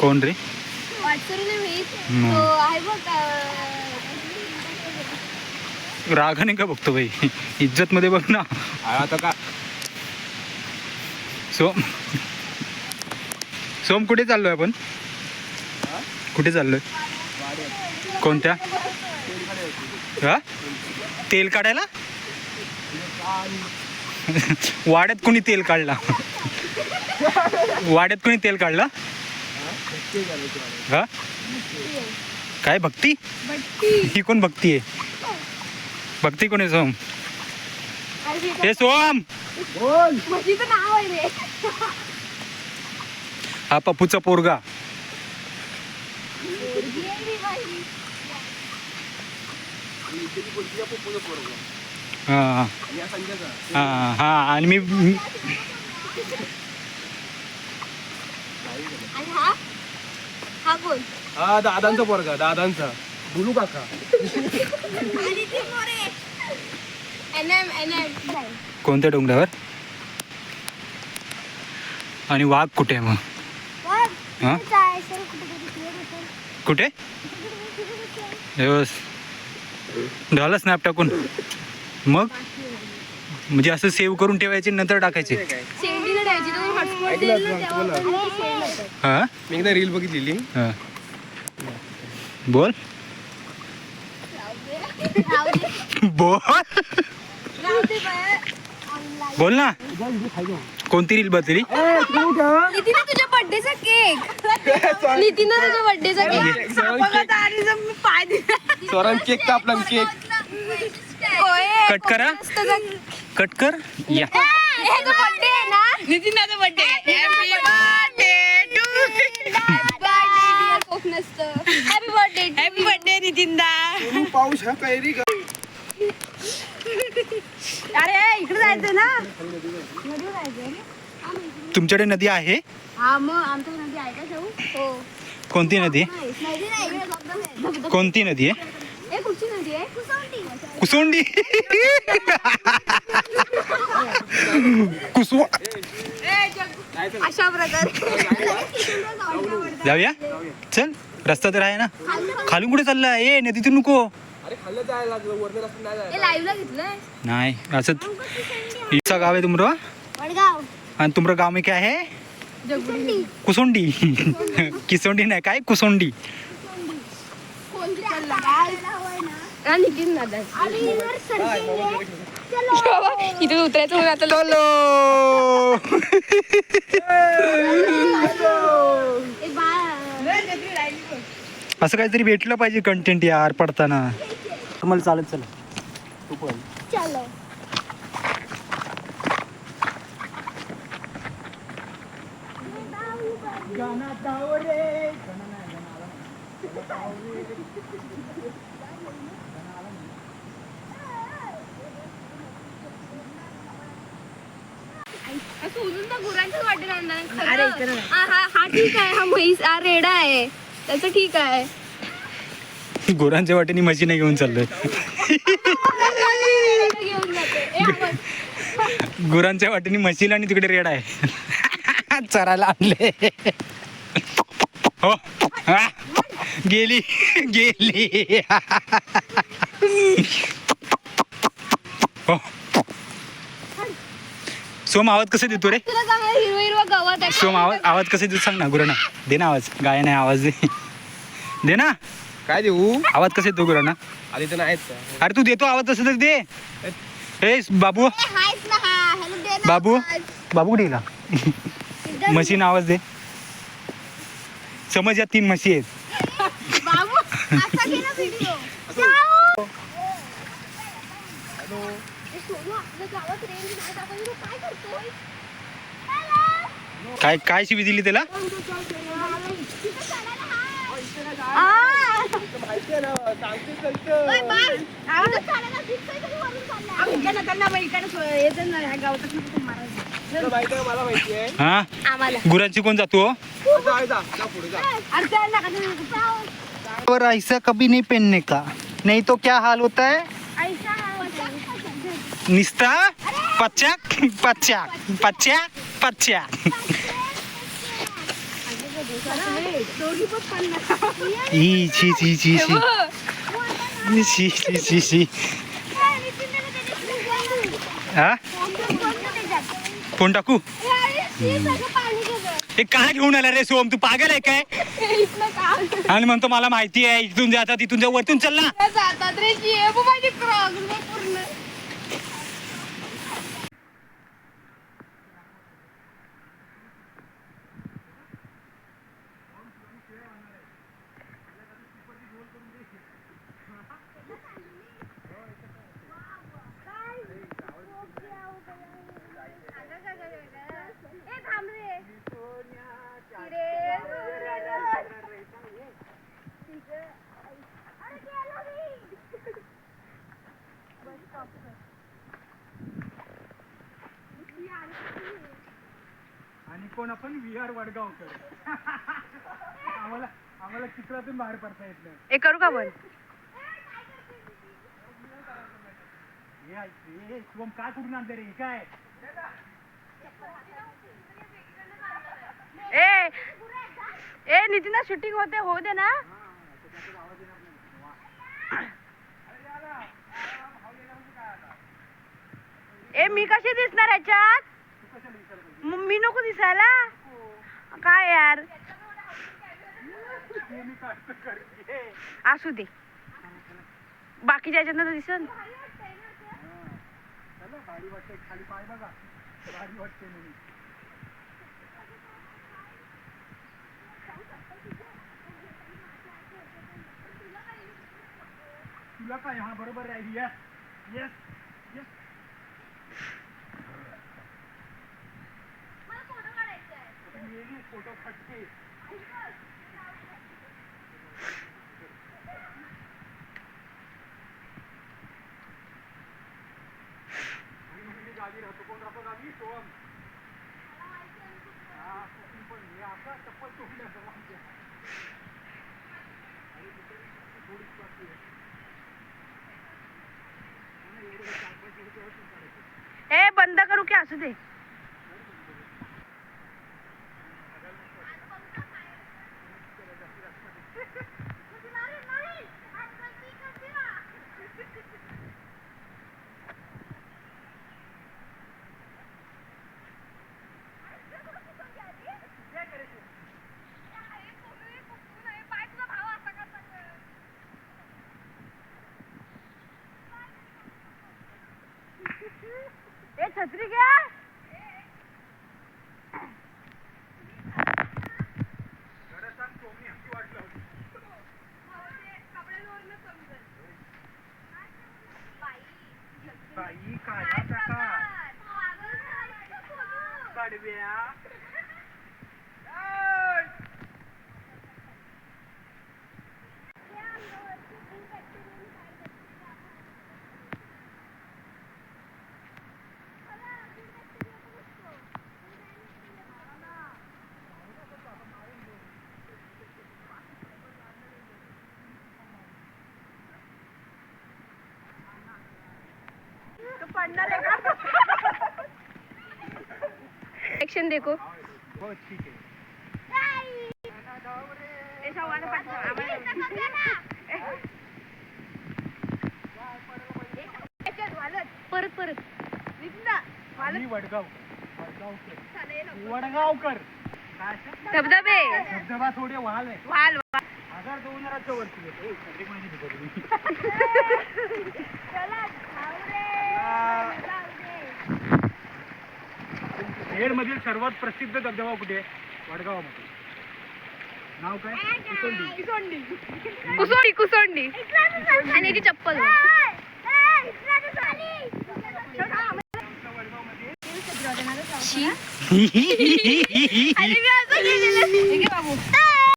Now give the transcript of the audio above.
कोण रे? रागाने का बघतो भाई? इज्जत मध्ये बघ ना. आता का सोम कुठे चाललोय आपण? कुठे चाललोय? कोणत्या? हा, तेल काढायला? वाड्यात कोणी तेल काढला? वाड्यात कोणी तेल काढला? हा, काय भक्ती? ही कोण भक्ती आहे? भक्ती कोण आहे? सोम, हे सोम नाव आहे रे. हा पप्पूचा पोरगा. हा हा हा, आणि मी हा कोण? हा दादांचा पोरगा, दादांचा बुलू काका. कोणत्या डोंगरावर? आणि वाघ कुठे आहे मग? हा, कुठे? झालं स्नॅप टाकून? मग म्हणजे असं सेव्ह करून ठेवायचे नंतर टाकायचे? हा, मी एकदा रील बघितलेली. हा, बोल बोल बोल ना. कोणती रील बघितली? नितीन तुझ्या बर्थडेचा केक. नितीन तुझ्या बर्थडेचा केक. स्वरान केक कापला. केक कट करा, कट कर. या बर्थडे आहे ना नितीनचा birthday. Happy birthday to. Happy birthday नितीनदा. पाऊस हा काय रे? अरे इकडे जायचं ना. तुमच्याकडे नदी आहे? हा मग आमच्याकडे नदी आहे का जाऊ? हो. कोणती नदी? नदी नाही. कोणती नदी आहे? कुठची नदी आहे? कुसोंडी. कुसवा. अशा प्रकारे जाऊया, चल. रस्ता तर आहे ना. खालून कुठे चालला? ए नदीतून नको. अरे खाल्लं जायला लागलं, वरनं रस्ता नाही जायला. लाईव्हला घेतलंय. नाही असं. इसका गाव है तुम्हारा? वडगाव. आणि तुम्हारा गाव में क्या है? कुसोंडी. किसोंडी नाही, काय कुसोंडी. इथून उतरायचं म्हणून आता चलो. असं काहीतरी भेटलं पाहिजे कंटेंट यार पडताना. मला चालत चला. तू पण. चलो. गुरांच्याच वाटेला आणणार. हा ठीक आहे. हा म्हैस, हा रेडा आहे त्याचं ठीक आहे. गोरांच्या वाटेने म्हशी नाही घेऊन चाललोय. घेऊन जाते. गुरांच्या वाटेने म्हशीला आणि तिकडे रेडा आहे. चरायला आणले. हो हा. गेली गेली. हो. सोम आवाज कसे देतो रे? तुला चांगलं हिरवं हिरवं गवत आहे. सोम आवाज कसे देतो सांग ना. गुरांना दे ना आवाज. गाय नाही आवाज दे. दे ना काय देऊ? आवाज कसे देतो गुरांना? आधी तर नाहीत. अरे तू देतो आवाज तसं तरी दे. ए बाबू, हायच ना हा. ह्याला दे ना बाबू, आवाज. बाबू कुठे गेला? म्हशीनं आवाज दे. समज या 3 म्हशी आहेत. बाबू असा घे ना व्हिडिओ. काय करतोय? काय काय शिवी दिली त्याला? मला माहिती आहे. हा, गुरांची कोण जातो? और ऐसा कभी नहीं पहनने का, नहीं तो क्या हाल होता है. निस्ता पच्चाक पच्चाक पच्चाक पच्चाक. दोघी पण 50. ई छी छी छी छी छी छी छी छी हा फोन टाकू हे काय घेऊन आला रे सोम तू पागल आहे काय आणि म्हणतो मला माहिती आहे इथून जाता तिथून जा वरतून चल ना जातात रे माझी पूर्ण. आणि कोण आपण विहार वडगावकर आम्हाला चित्रातून बाहेर पडता येत नाही हे करू का पण हे शिवम काय कुठून आणते रे काय ए नितीन शूटिंग होते होऊ दे ना ए मी कशी दिसणार ह्याच्यात मी नको दिसायला काय यार असू दे बाकीच्या ह्याच्यात तर दिसन भारी वाटते खाली पाय बघा भारी वाटते म्हणून तुला काय हा बरोबर आहे यस यस यस फोटो खटके गावी राहतो कोण राहतो गावी सोम हा पण हे आता चप्पल तोडल्या ए बंद करू की असू दे ए छत्री घ्या बाई काढा टाका कडव्या पडणार आहे का एक्शन देखो बहुत ठीक है परत परत मी वडगावकर धबधबे धबधबा थोडे वाल आहे वाल हजार 2000च्या वरती येतो छत्री माझी बिघडली खेड मधील सर्वात प्रसिद्ध धबधबा कुठे वडगाव मध्ये नाव काय कुसोंडी कुसोंडी आणि याची चप्पल वडगाव मध्ये बाबू